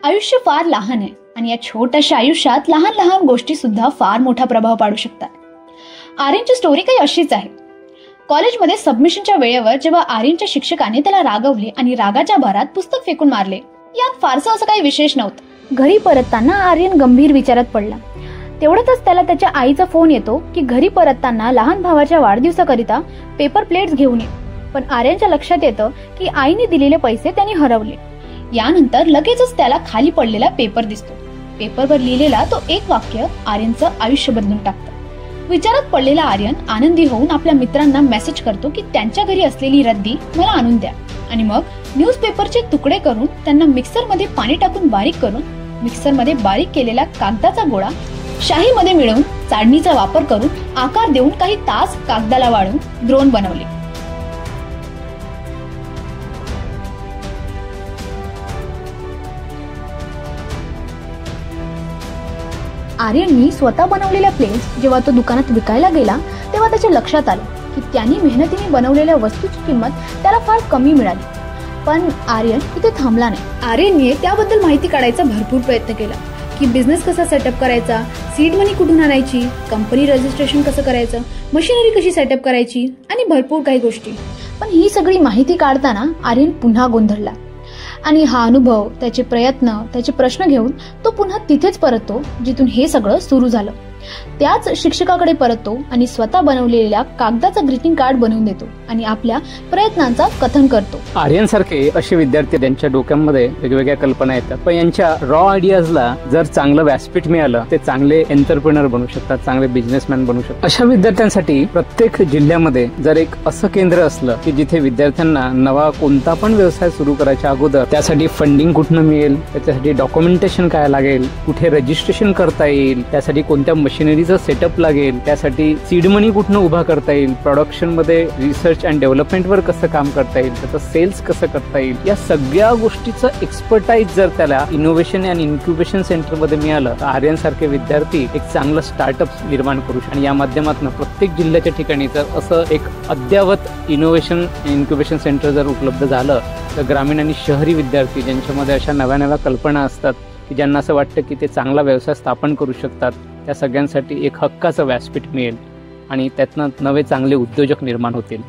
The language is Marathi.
आयुष्य फार लहान आहे आणि या छोट्याशा आयुष्यात लहान लहान गोष्टी सुद्धा फार मोठा प्रभाव पाडू शकतात. आर्यनची स्टोरी काही अशीच आहे. कॉलेजमध्ये सबमिशनच्या वेळेवर जेव्हा आर्यनच्या शिक्षकाने त्याला रागवले आणि रागाच्या भरात पुस्तक फेकून मारले, यात फारसं असं काही विशेष नव्हतं. घरी परतताना आर्यन गंभीर विचारात पडला. तेवढ्यातच त्याला त्याच्या आईचा फोन येतो की घरी परतताना लहान भावाच्या वाढदिवसाकरिता पेपर प्लेट्स घेऊन ये. पण आर्यनच्या लक्षात येतं की आईने दिलेले पैसे त्याने हरवले. यानंतर लगेचच त्याला खाली पडलेला पेपर दिसतो. पेपरवर लिहिलेला तो एक वाक्य आर्यनचं आयुष्य बदलून टाकतं. विचारात पडलेला आर्यन आनंदी होऊन आपल्या मित्रांना मेसेज करतो की त्यांच्या घरी असलेली रद्दी मला आणून द्या, आणि मग न्यूजपेपरचे तुकडे करून त्यांना मिक्सरमध्ये पाणी टाकून बारीक करून मिक्सरमध्ये बारीक केलेला कागदाचा गोळा शाहीमध्ये मिळवून चाळणीचा वापर करून आकार देऊन काही तास कागदाला वाळून ड्रोन बनवले. आर्यननी स्वतः बनवलेल्या प्लेट्स जेव्हा तो दुकानात विकायला गेला तेव्हा त्याच्या लक्षात आलं की त्यांनी मेहनतीने बनवलेल्या वस्तूची किंमत त्याला फार कमी मिळाली. पण आर्यन इथे थांबला नाही. आर्यनने त्याबद्दल माहिती काढायचा भरपूर प्रयत्न केला की बिझनेस कसा सेटअप करायचा, सीड मनी कुठून आणायची, कंपनी रजिस्ट्रेशन कसं करायचं, मशिनरी कशी सेटअप करायची आणि भरपूर काही गोष्टी. पण ही सगळी माहिती काढताना आर्यन पुन्हा गोंधळला आणि हा अनुभव, त्याचे प्रयत्न, त्याचे प्रश्न घेऊन तो पुन्हा तिथेच परततो जिथून हे सगळं सुरू झालं. त्याच शिक्षकाकडे परततो आणि स्वतः बनवलेल्या कागदाचं ग्रीटिंग कार्ड बनवून देतो आणि आपल्या प्रयत्नांचा कथन करतो. आर्यन सारखे असे विद्यार्थी ज्यांच्या डोक्यामध्ये वेगवेगळ्या कल्पना येतात, पण यांच्या रॉ आयडियाजला जर चांगलं व्यासपीठ मिळालं ते चांगले एंटरप्रेनर बनू शकतात, चांगले बिझनेसमॅन बनू शकतात. अशा विद्यार्थ्यांसाठी प्रत्येक जिल्ह्यामध्ये जर एक असं केंद्र असलं की जिथे विद्यार्थ्यांना नवा कोणता पण व्यवसाय सुरू करायच्या अगोदर त्यासाठी फंडिंग कुठनं मिळेल, त्याच्यासाठी डॉक्युमेंटेशन काय लागेल, कुठे रजिस्ट्रेशन करता येईल, त्यासाठी कोणत्या मशिनरीचा सेटअप लागेल, त्यासाठी सीड मनी कुठनं उभा करता येईल, प्रोडक्शन मध्ये रिसर्च अँड डेव्हलपमेंट वर कसं काम करता येईल, त्याचं सेल्स कसं करता येईल, या सगळ्या गोष्टीचं एक्सपर्टाईज जर त्याला इनोव्हेशन अँड इन्क्युबेशन सेंटर मध्ये मिळालं तर आर्यन सारखे विद्यार्थी एक चांगलं स्टार्टअप निर्माण करू शकतात. आणि या माध्यमातून प्रत्येक जिल्ह्याच्या ठिकाणी जर असं एक अद्ययावत इनोव्हेशन इन्क्युबेशन सेंटर जर उपलब्ध झालं तर ग्रामीण आणि शहरी विद्यार्थी ज्यांच्यामध्ये अशा नव्या नव्या कल्पना असतात की ज्यांना असं वाटतं की ते चांगला व्यवसाय स्थापन करू शकतात, त्या सगळ्यांसाठी एक हक्काचं व्यासपीठ मिळेल आणि त्यातनं नवे चांगले उद्योजक निर्माण होतील.